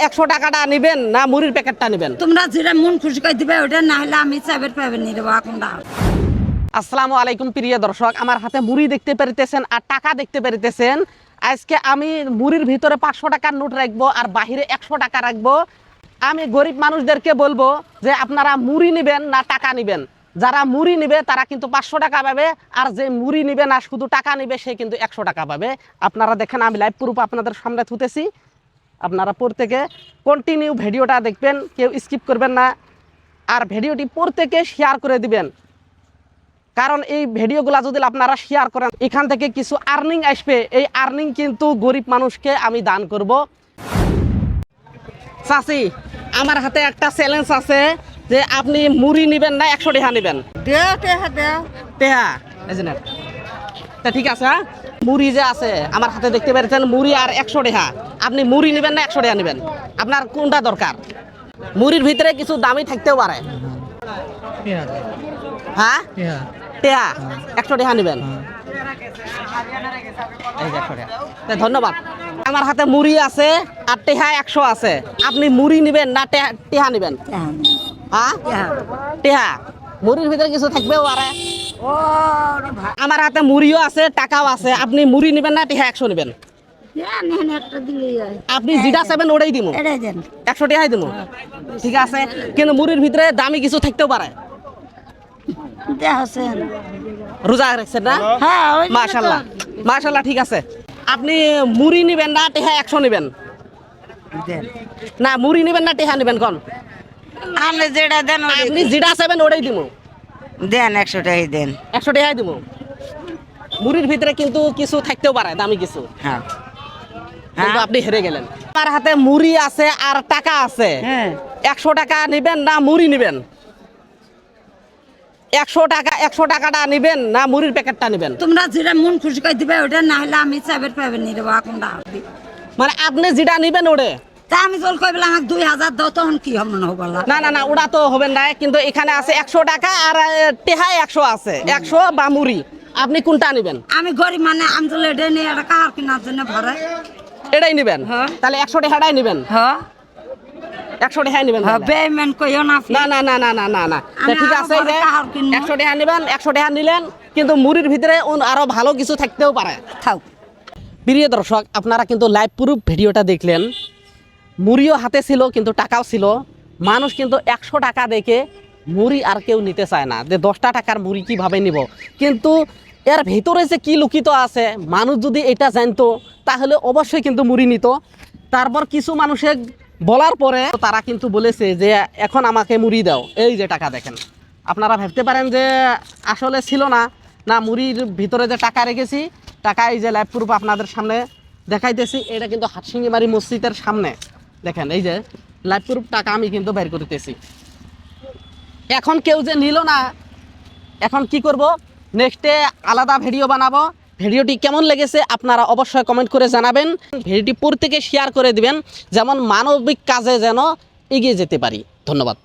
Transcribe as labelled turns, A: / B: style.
A: 100 টাকাটা নেবেন না মুড়ির প্যাকেটটা নেবেন?
B: তোমরা যেটা মন খুশি করে দিবে ওটা, না হলে আমি চাবের পাবেন নিয়ে দেবো কোনটা।
A: আসসালামু আলাইকুম প্রিয় দর্শক, আমার হাতে মুড়ি দেখতে পেরিতেছেন আর টাকা দেখতে পেরিতেছেন। আজকে আমি মুড়ির ভিতরে 500 টাকার নোট রাখবো আর বাহিরে 100 টাকা রাখবো। আমি গরিব মানুষদেরকে বলবো যে আপনারা মুড়ি নেবেন না টাকা নেবেন। যারা মুড়ি নেবে তারা কিন্তু 500 টাকা পাবে, আর যে মুড়ি নেবে না শুধু টাকা নেবে সে কিন্তু 100 টাকা পাবে। আপনারা দেখেন, আমি লাইভ প্রুফ আপনাদের সামনে থুতেছি। আপনারা প্রত্যেকে কন্টিনিউ ভিডিওটা দেখবেন, কেউ স্কিপ করবেন না, আর ভিডিওটি প্রত্যেকে শেয়ার করে দিবেন। কারণ এই ভিডিওগুলো যদি আপনারা শেয়ার করেন, এখান থেকে কিছু আর্নিং আসবে। এই আর্নিং কিন্তু গরিব মানুষকে আমি দান করব। চাচি, আমার হাতে একটা চ্যালেঞ্জ আছে যে আপনি মুড়ি নেবেন না 100 টাকা নেবেন? টেহা তা ঠিক আছে। হ্যাঁ, মুড়ি যে আছে আমার হাতে দেখতে পাচ্ছেন, মুড়ি আর 100 টাকা। আপনি মুড়ি নেবেন না 100 টাকা নেবেন? আপনার কোনটা দরকার? মুড়ির ভিতরে কিছু দামি থাকতেও পারে। হ্যাঁ, টেহা 100 টাকা নেবেন? ধন্যবাদ। আমার হাতে মুড়ি আছে আর টেহা 100 আছে। আপনি মুড়ি নেবেন না টেহা নেবেন? হ্যাঁ, টেহা। মুড়ির ভিতরে কিছু থাকবেও পারে। আমার হাতে মুড়িও আছে, টাকাও আছে। আপনি মুড়ি নেবেন না টেহা 100 নেবেন? আপনি যেটা চাইবেন ওটাই দিব, 100 টাকাই দিব। ঠিক আছে, কিন্তু মুড়ির ভিতরে দামি কিছু থাকতেও পারে। রোজা রাখছেন না? মাশাআল্লাহ মাশাআল্লাহ, ঠিক আছে। আপনি মুড়ি নেবেন না টেহা 100 নেবেন? না, মুড়ি নেবেন না টেহা নেবেন? কোন
B: আপনি যেটা দেন
A: আপনি যেটা চাইবেন ওটাই দিব।
B: দেন 100 টাকাই দেন।
A: 100 টাকাই দিব। মুড়ির ভিতরে কিন্তু কিছু থাকতেও পারে দামি কিছু।
B: হ্যাঁ,
A: কিন্তু আপনি হেরে গেলেন। আমার হাতে মুড়ি আছে আর টাকা আছে। 100 টাকা নেবেন না মুড়ি নেবেন? 100 টাকাটা নেবেন না মুড়ির প্যাকেটটা নেবেন?
B: তোমরা যেটা মন খুশি করে দিবে ওটা, না হলে আমি চাবের পাবেন নিয়ে দেবো কোনটা।
A: মানে আপনি যেটা নেবেন ওটা?
B: তা আমি জল কই বলে আমাকে 2000 দাও, তখন কি হবে না হবে?
A: না না না, ওটা তো হবে না। কিন্তু এখানে আছে 100 টাকা আর টেহাই 100 আছে। 100 বা মুড়ি, আপনি কোনটা নেবেন?
B: আমি গরিব মানে, আমি তো লেটে নিয়ে এটা কার কেনার জন্য ভরে
A: এটাই নেবেন?
B: হ্যাঁ।
A: তাহলে 100 টাকাটাই নেবেন?
B: হ্যাঁ
A: 100 টাকাই নেবেন?
B: বেমেন কইও না।
A: না না না না না না না, ঠিক আছে। 100 টাকা নেবেন, 100 টাকা নিলেন, কিন্তু মুড়ির ভিতরে আরো ভালো কিছু থাকতেও পারে।
B: থাক।
A: প্রিয় দর্শক, আপনারা কিন্তু লাইভ প্রুফ ভিডিওটা দেখলেন। মুড়িও হাতে ছিল কিন্তু টাকাও ছিল। মানুষ কিন্তু 100 টাকা দেখে মুড়ি আর কেউ নিতে চায় না, যে 10টা টাকার মুড়ি কীভাবে নিব। কিন্তু এর ভিতরে যে কী লুকিত আছে, মানুষ যদি এটা জানতো তাহলে অবশ্যই কিন্তু মুড়ি নিত। তারপর কিছু মানুষের বলার পরে তারা কিন্তু বলেছে যে এখন আমাকে মুড়ি দাও। এই যে টাকা দেখেন, আপনারা ভাবতে পারেন যে আসলে ছিল না। না, মুড়ির ভিতরে যে টাকা রেখেছি, টাকা এই যে লাইভ প্রুফ আপনাদের সামনে দেখাইতেছি। এটা কিন্তু হাটসিঙ্গিমারি মসজিদের সামনে দেখেন, এই যে লাইভ প্রুফ টাকা আমি কিন্তু বের করতেছি। এখন কেউ যে নিল না, এখন কি করব? নেক্সটে আলাদা ভিডিও বানাবো। ভিডিওটি কেমন লেগেছে আপনারা অবশ্যই কমেন্ট করে জানাবেন। ভিডিওটি প্রত্যেকে শেয়ার করে দিবেন, যেমন মানবিক কাজে যেন এগিয়ে যেতে পারি। ধন্যবাদ।